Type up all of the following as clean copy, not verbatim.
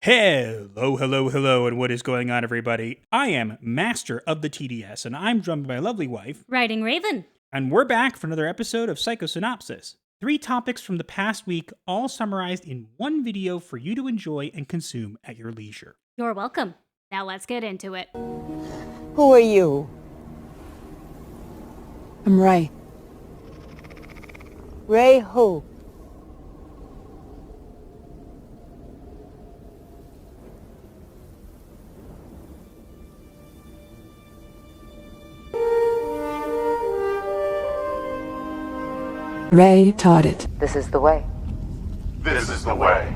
Hello, hello, hello, and what is going on, everybody? I am Master of the TDS, and I'm joined by my lovely wife, WritingRaven. and we're back for another episode of Psycho-Synopsis. 3 topics from the past week, all summarized in one video for you to enjoy and consume at your leisure. You're welcome. Now let's get into it. Who are you? I'm Ray. Ray who? Ray taught it. This is the way. This is the way.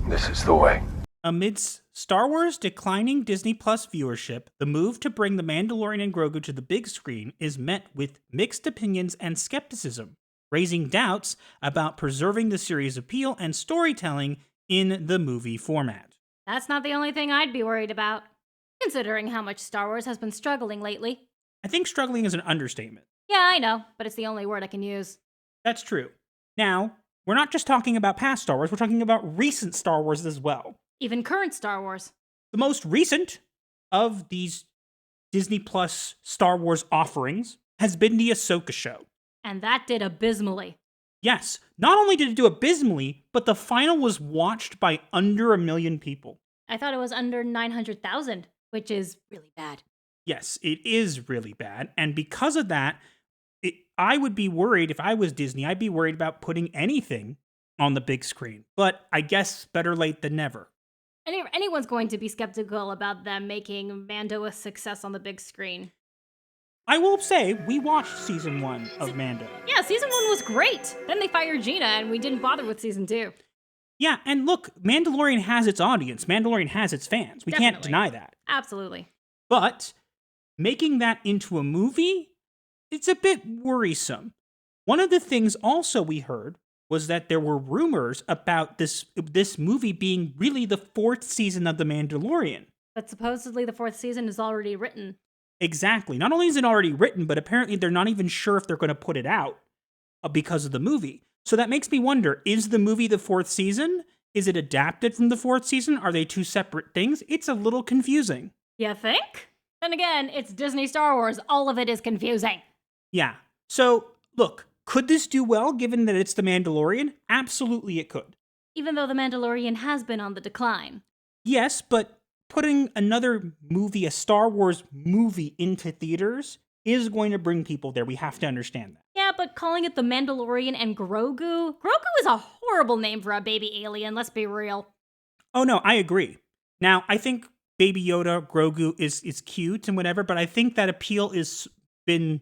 This is the way. Amidst Star Wars declining Disney Plus viewership, the move to bring The Mandalorian and Grogu to the big screen is met with mixed opinions and skepticism, raising doubts about preserving the series' appeal and storytelling in the movie format. That's not the only thing I'd be worried about, considering how much Star Wars has been struggling lately. I think struggling is an understatement. Yeah, I know, but it's the only word I can use. That's true. Now, we're not just talking about past Star Wars, we're talking about recent Star Wars as well. Even current Star Wars. The most recent of these Disney Plus Star Wars offerings has been the Ahsoka show. And that did abysmally. Yes, not only did it do abysmally, but the final was watched by under 1 million people. I thought it was under 900,000, which is really bad. Yes, it is really bad, and because of that, I would be worried if I was Disney. I'd be worried about putting anything on the big screen. But I guess better late than never. Anyone's going to be skeptical about them making Mando a success on the big screen. I will say, we watched season 1 of Mando. Yeah, season 1 was great. Then they fired Gina, and we didn't bother with season 2. Yeah, and look, Mandalorian has its audience. Mandalorian has its fans. We can't deny that. Absolutely. But making that into a movie, it's a bit worrisome. One of the things also we heard was that there were rumors about this movie being really the 4th season of The Mandalorian. But supposedly the 4th season is already written. Exactly. Not only is it already written, but apparently they're not even sure if they're going to put it out because of the movie. So that makes me wonder, is the movie the 4th season? Is it adapted from the 4th season? Are they two separate things? It's a little confusing. You think? Then again, it's Disney Star Wars. All of it is confusing. Yeah. So, look, could this do well given that it's The Mandalorian? Absolutely it could. Even though The Mandalorian has been on the decline. Yes, but putting another movie, a Star Wars movie, into theaters is going to bring people there. We have to understand that. Yeah, but calling it The Mandalorian and Grogu? Grogu is a horrible name for a baby alien, let's be real. Oh no, I agree. Now, I think Baby Yoda, Grogu is cute and whatever, but I think that appeal has been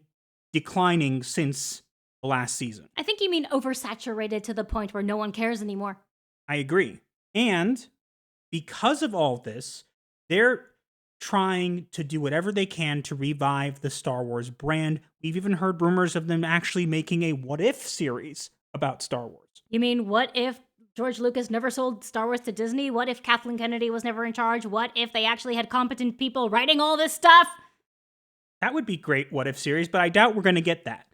declining since the last season. I think you mean oversaturated to the point where no one cares anymore. I agree. And because of all this, they're trying to do whatever they can to revive the Star Wars brand. We've even heard rumors of them actually making a What If series about Star Wars. You mean, what if George Lucas never sold Star Wars to Disney? What if Kathleen Kennedy was never in charge? What if they actually had competent people writing all this stuff? That would be great What If series, but I doubt we're going to get that.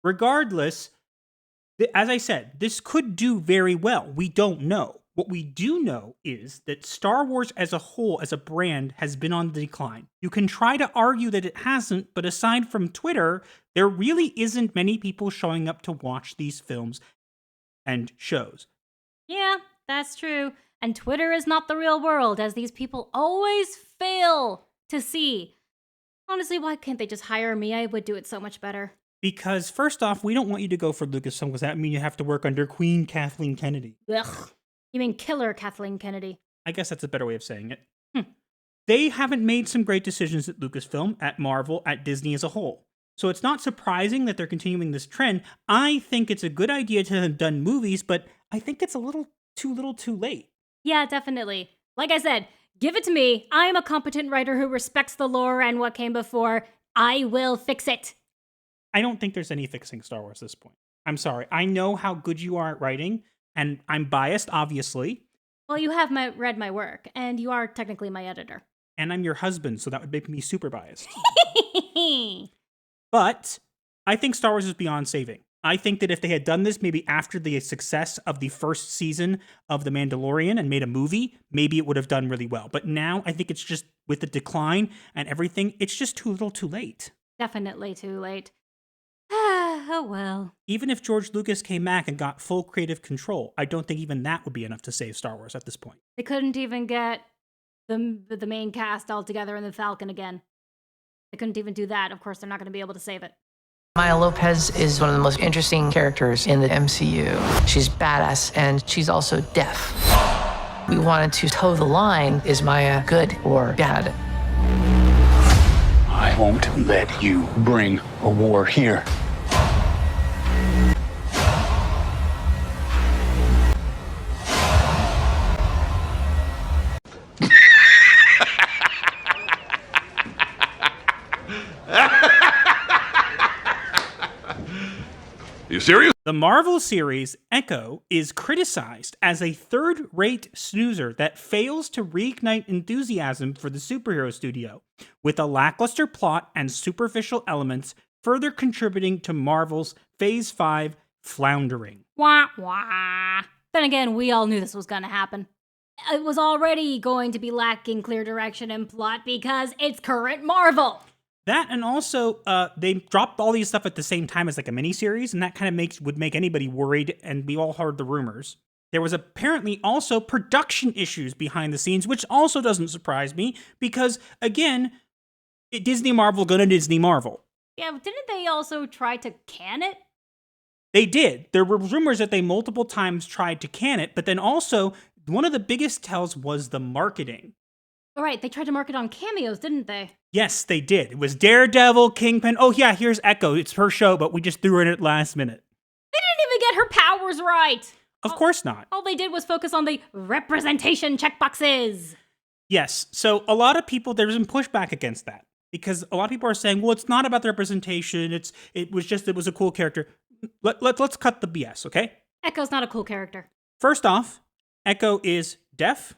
Regardless, as I said, this could do very well. We don't know. What we do know is that Star Wars as a whole, as a brand, has been on the decline. You can try to argue that it hasn't, but aside from Twitter, there really isn't many people showing up to watch these films and shows. Yeah, that's true. And Twitter is not the real world, as these people always fail to see. Honestly, why can't they just hire me? I would do it so much better. Because first off, we don't want you to go for Lucasfilm because that means you have to work under Queen Kathleen Kennedy. Ugh. You mean killer Kathleen Kennedy? I guess that's a better way of saying it. They haven't made some great decisions at Lucasfilm, at Marvel, at Disney as a whole. So it's not surprising that they're continuing this trend. I think it's a good idea to have done movies, but I think it's a little too late. Yeah, definitely. Like I said, give it to me. I'm a competent writer who respects the lore and what came before. I will fix it. I don't think there's any fixing Star Wars at this point. I'm sorry. I know how good you are at writing, and I'm biased, obviously. Well, you have read my work, and you are technically my editor. And I'm your husband, so that would make me super biased. But I think Star Wars is beyond saving. I think that if they had done this maybe after the success of the first season of The Mandalorian and made a movie, maybe it would have done really well. But now I think it's just with the decline and everything, it's just too little too late. Definitely too late. Oh well. Even if George Lucas came back and got full creative control, I don't think even that would be enough to save Star Wars at this point. They couldn't even get the main cast all together in the Falcon again. They couldn't even do that. Of course, they're not going to be able to save it. Maya Lopez is one of the most interesting characters in the MCU. She's badass, and she's also deaf. We wanted to toe the line. Is Maya good or bad? I won't let you bring a war here. You serious? The Marvel series Echo is criticized as a third-rate snoozer that fails to reignite enthusiasm for the superhero studio, with a lackluster plot and superficial elements further contributing to Marvel's Phase 5 floundering. Wah, wah. Then again, we all knew this was going to happen. It was already going to be lacking clear direction and plot because it's current Marvel. That, and also they dropped all these stuff at the same time as like a miniseries, and that kind of would make anybody worried, and we all heard the rumors. There was apparently also production issues behind the scenes, which also doesn't surprise me, because, again, Disney Marvel gonna Disney Marvel. Yeah, didn't they also try to can it? They did. There were rumors that they multiple times tried to can it, but then also, one of the biggest tells was the marketing. All right, they tried to market on cameos, didn't they? Yes, they did. It was Daredevil, Kingpin. Oh yeah, here's Echo. It's her show, but we just threw her in at last minute. They didn't even get her powers right. Of course not. All they did was focus on the representation checkboxes. Yes, so a lot of people, there's some pushback against that. Because a lot of people are saying, well, it's not about the representation. It was a cool character. Let's cut the BS, okay? Echo's not a cool character. First off, Echo is deaf,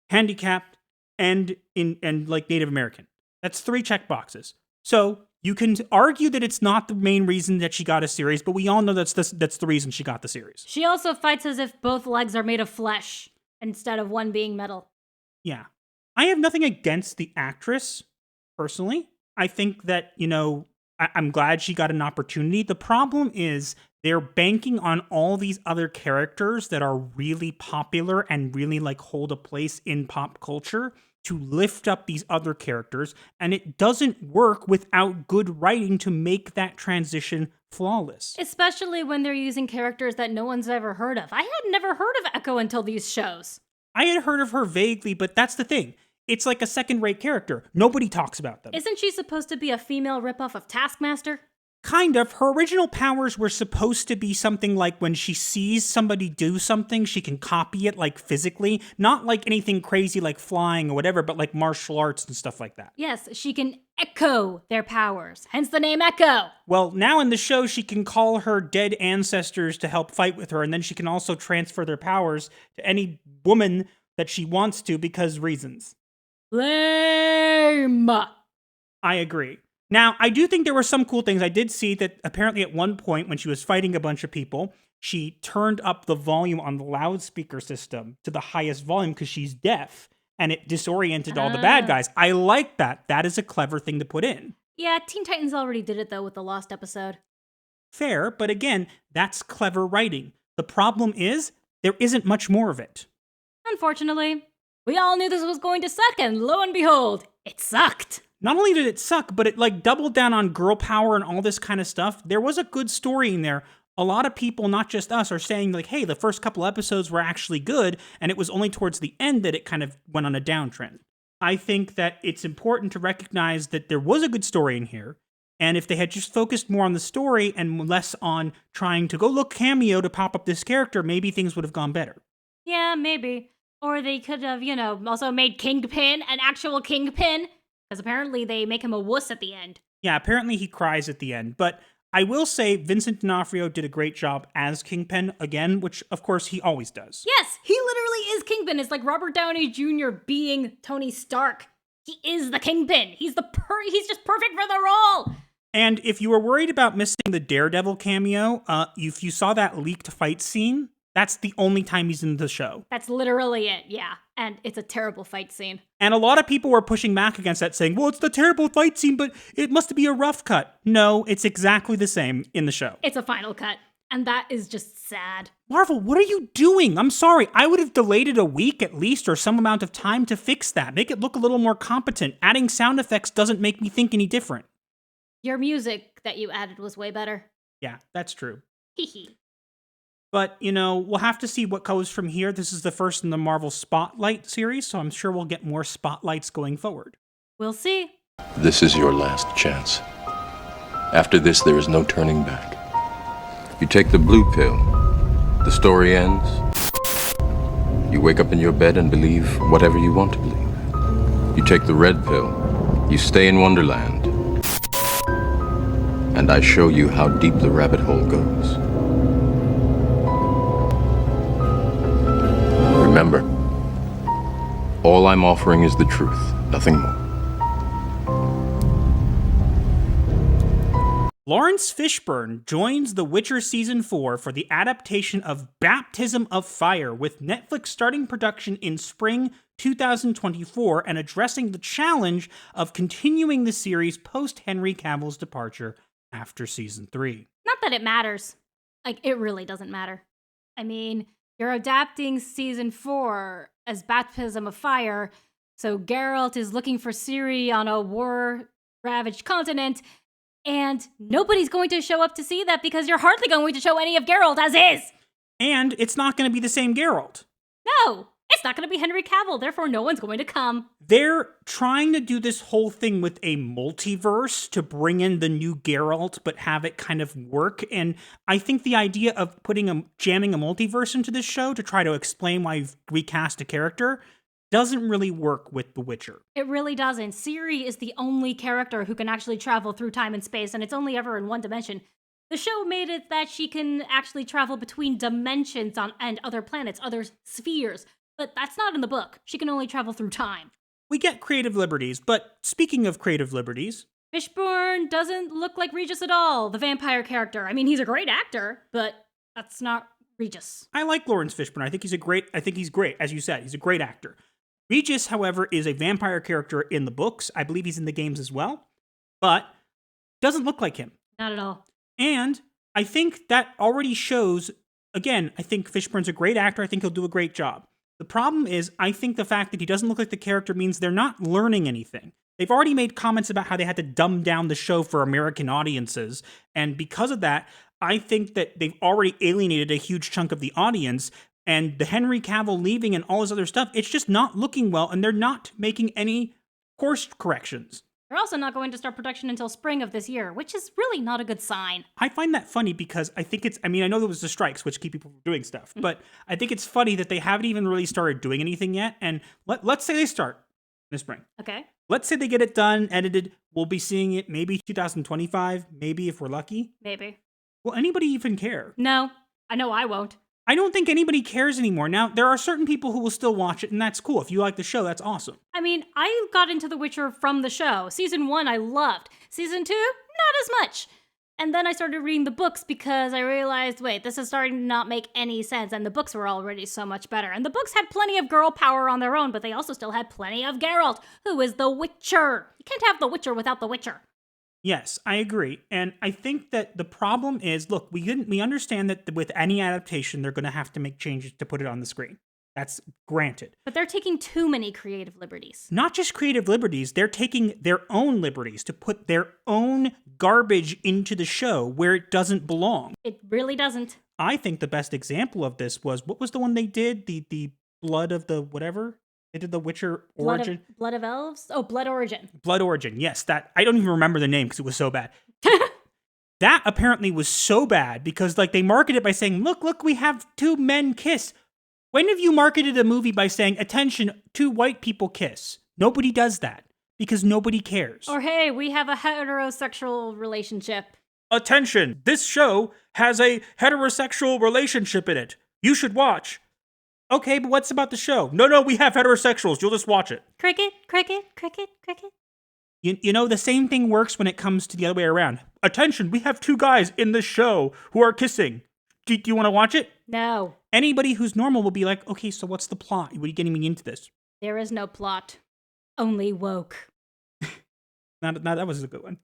handicapped, and like Native American. That's 3 check boxes. So you can argue that it's not the main reason that she got a series, but we all know that's the reason she got the series. She also fights as if both legs are made of flesh instead of one being metal. Yeah. I have nothing against the actress, personally. I think that, I'm glad she got an opportunity. The problem is they're banking on all these other characters that are really popular and really hold a place in pop culture to lift up these other characters, and it doesn't work without good writing to make that transition flawless. Especially when they're using characters that no one's ever heard of. I had never heard of Echo until these shows. I had heard of her vaguely, but that's the thing. It's like a second-rate character. Nobody talks about them. Isn't she supposed to be a female ripoff of Taskmaster? Kind of. Her original powers were supposed to be something like when she sees somebody do something, she can copy it physically. Not like anything crazy like flying or whatever, but like martial arts and stuff like that. Yes, she can echo their powers, hence the name Echo. Well, now in the show, she can call her dead ancestors to help fight with her, and then she can also transfer their powers to any woman that she wants to because reasons. Lame. I agree. Now, I do think there were some cool things. I did see that apparently at one point when she was fighting a bunch of people, she turned up the volume on the loudspeaker system to the highest volume because she's deaf, and it disoriented all the bad guys. I like that. That is a clever thing to put in. Yeah, Teen Titans already did it, though, with the Lost episode. Fair, but again, that's clever writing. The problem is, there isn't much more of it. Unfortunately, we all knew this was going to suck, and lo and behold, it sucked. Not only did it suck, but it doubled down on girl power and all this kind of stuff. There was a good story in there. A lot of people, not just us, are saying hey, the first couple episodes were actually good, and it was only towards the end that it kind of went on a downtrend. I think that it's important to recognize that there was a good story in here, and if they had just focused more on the story and less on trying to go look cameo to pop up this character, maybe things would have gone better. Yeah, maybe. Or they could have, also made Kingpin an actual Kingpin. Because apparently they make him a wuss at the end. Yeah, apparently he cries at the end. But I will say Vincent D'Onofrio did a great job as Kingpin again, which of course he always does. Yes, he literally is Kingpin. It's like Robert Downey Jr. being Tony Stark. He is the Kingpin. He's just perfect for the role. And if you were worried about missing the Daredevil cameo, if you saw that leaked fight scene, that's the only time he's in the show. That's literally it, yeah. And it's a terrible fight scene. And a lot of people were pushing back against that, saying, well, it's the terrible fight scene, but it must be a rough cut. No, it's exactly the same in the show. It's a final cut. And that is just sad. Marvel, what are you doing? I'm sorry. I would have delayed it a week at least, or some amount of time to fix that. Make it look a little more competent. Adding sound effects doesn't make me think any different. Your music that you added was way better. Yeah, that's true. Hee. But, we'll have to see what goes from here. This is the first in the Marvel Spotlight series, so I'm sure we'll get more spotlights going forward. We'll see. This is your last chance. After this, there is no turning back. You take the blue pill, the story ends. You wake up in your bed and believe whatever you want to believe. You take the red pill, you stay in Wonderland, and I show you how deep the rabbit hole goes. Remember, all I'm offering is the truth, nothing more. Lawrence Fishburne joins The Witcher Season 4 for the adaptation of Baptism of Fire, with Netflix starting production in spring 2024 and addressing the challenge of continuing the series post-Henry Cavill's departure after Season 3. Not that it matters. It really doesn't matter. I mean, you're adapting Season 4 as Baptism of Fire, so Geralt is looking for Ciri on a war-ravaged continent, and nobody's going to show up to see that because you're hardly going to show any of Geralt as is. And it's not going to be the same Geralt. No, it's not going to be Henry Cavill, therefore no one's going to come. They're trying to do this whole thing with a multiverse to bring in the new Geralt, but have it kind of work. And I think the idea of jamming a multiverse into this show to try to explain why you've recast a character doesn't really work with The Witcher. It really doesn't. Ciri is the only character who can actually travel through time and space, and it's only ever in one dimension. The show made it that she can actually travel between dimensions and other planets, other spheres, but that's not in the book. She can only travel through time. We get creative liberties, but speaking of creative liberties, Fishburne doesn't look like Regis at all, the vampire character. I mean, he's a great actor, but that's not Regis. I like Lawrence Fishburne. I think he's great. As you said, he's a great actor. Regis, however, is a vampire character in the books. I believe he's in the games as well, but doesn't look like him. Not at all. And I think that already shows, again, I think Fishburne's a great actor. I think he'll do a great job. The problem is, I think the fact that he doesn't look like the character means they're not learning anything. They've already made comments about how they had to dumb down the show for American audiences, and because of that, I think that they've already alienated a huge chunk of the audience. And the Henry Cavill leaving and all this other stuff, it's just not looking well, and they're not making any course corrections. They're also not going to start production until spring of this year, which is really not a good sign. I find that funny because I think I know there was the strikes, which keep people from doing stuff, but I think it's funny that they haven't even really started doing anything yet, and let's say they start in the spring. Okay. Let's say they get it done, edited, we'll be seeing it maybe 2025, maybe if we're lucky. Maybe. Will anybody even care? No, I know I won't. I don't think anybody cares anymore. Now, there are certain people who will still watch it, and that's cool. If you like the show, that's awesome. I mean, I got into The Witcher from the show. Season 1, I loved. Season 2, not as much. And then I started reading the books because I realized, wait, this is starting to not make any sense, and the books were already so much better. And the books had plenty of girl power on their own, but they also still had plenty of Geralt, who is the Witcher. You can't have the Witcher without the Witcher. Yes, I agree. And I think that the problem is, look, we understand that with any adaptation, they're going to have to make changes to put it on the screen. That's granted. But they're taking too many creative liberties. Not just creative liberties, they're taking their own liberties to put their own garbage into the show where it doesn't belong. It really doesn't. I think the best example of this was, what was the one they did? The Blood of the whatever? They did the Witcher Origin. Blood of Elves? Oh, Blood Origin. Blood Origin, yes. That I don't even remember the name because it was so bad. That apparently was so bad because they marketed it by saying, look, we have two men kiss. When have you marketed a movie by saying, attention, two white people kiss? Nobody does that because nobody cares. Or hey, we have a heterosexual relationship. Attention, this show has a heterosexual relationship in it. You should watch. Okay, but what's about the show? No, we have heterosexuals. You'll just watch it. Cricket, cricket, cricket, cricket. You know, the same thing works when it comes to the other way around. Attention, we have 2 guys in this show who are kissing. Do you want to watch it? No. Anybody who's normal will be like, okay, so what's the plot? What are you getting me into this? There is no plot. Only woke. That was a good one.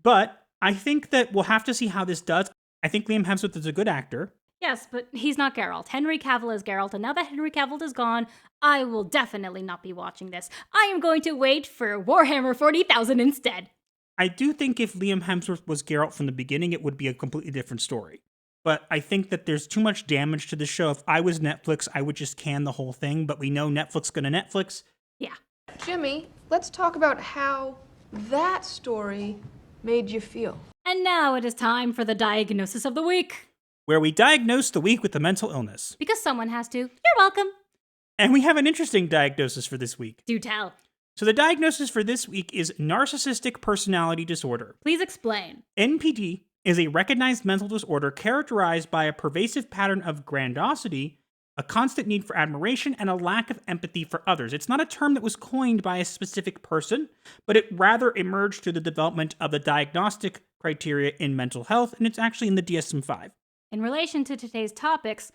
But I think that we'll have to see how this does. I think Liam Hemsworth is a good actor. Yes, but he's not Geralt. Henry Cavill is Geralt, and now that Henry Cavill is gone, I will definitely not be watching this. I am going to wait for Warhammer 40,000 instead. I do think if Liam Hemsworth was Geralt from the beginning, it would be a completely different story. But I think that there's too much damage to the show. If I was Netflix, I would just can the whole thing, but we know Netflix gonna Netflix. Yeah. Jimmy, let's talk about how that story made you feel. And now it is time for the diagnosis of the week. Where we diagnose the week with a mental illness. Because someone has to. You're welcome. And we have an interesting diagnosis for this week. Do tell. So the diagnosis for this week is narcissistic personality disorder. Please explain. NPD is a recognized mental disorder characterized by a pervasive pattern of grandiosity, a constant need for admiration, and a lack of empathy for others. It's not a term that was coined by a specific person, but it rather emerged through the development of the diagnostic criteria in mental health, and it's actually in the DSM-5. In relation to today's topics,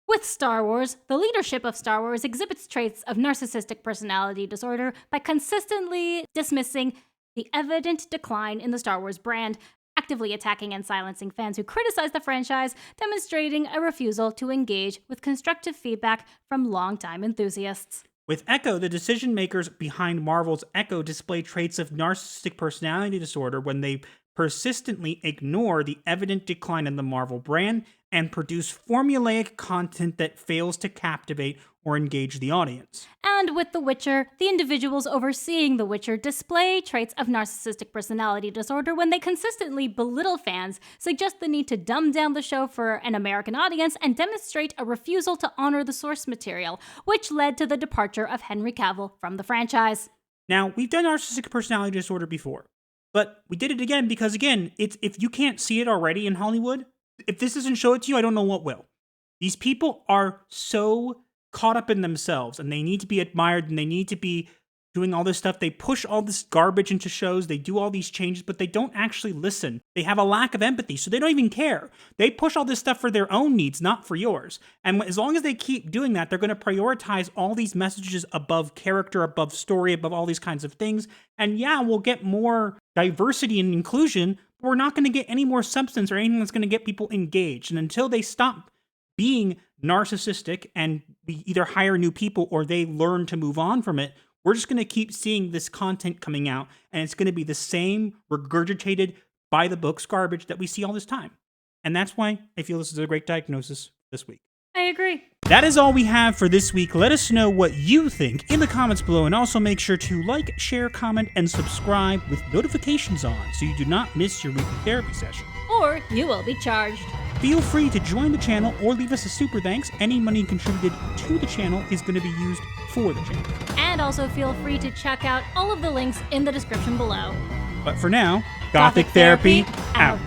with Star Wars, the leadership of Star Wars exhibits traits of narcissistic personality disorder by consistently dismissing the evident decline in the Star Wars brand, actively attacking and silencing fans who criticize the franchise, demonstrating a refusal to engage with constructive feedback from longtime enthusiasts. With Echo, the decision makers behind Marvel's Echo display traits of narcissistic personality disorder when they persistently ignore the evident decline in the Marvel brand and produce formulaic content that fails to captivate or engage the audience. And with The Witcher, the individuals overseeing The Witcher display traits of narcissistic personality disorder when they consistently belittle fans, suggest the need to dumb down the show for an American audience, and demonstrate a refusal to honor the source material, which led to the departure of Henry Cavill from the franchise. Now, we've done narcissistic personality disorder before, but we did it again because, again, it's if you can't see it already in Hollywood, if this doesn't show it to you, I don't know what will. These people are so caught up in themselves, and they need to be admired, and they need to be doing all this stuff. They push all this garbage into shows, they do all these changes, but they don't actually listen. They have a lack of empathy, so they don't even care. They push all this stuff for their own needs, not for yours. And as long as they keep doing that, they're going to prioritize all these messages above character, above story, above all these kinds of things. And yeah, we'll get more diversity and inclusion, but we're not going to get any more substance or anything that's going to get people engaged. And until they stop being narcissistic and we either hire new people or they learn to move on from it, we're just going to keep seeing this content coming out, and it's going to be the same regurgitated by the books garbage that we see all this time. And that's why I feel this is a great diagnosis this week. I agree. That is all we have for this week. Let us know what you think in the comments below, and also make sure to like, share, comment, and subscribe with notifications on so you do not miss your weekly therapy session. Or you will be charged. Feel free to join the channel or leave us a super thanks. Any money contributed to the channel is going to be used for the channel. And also feel free to check out all of the links in the description below. But for now, Gothic Therapy out.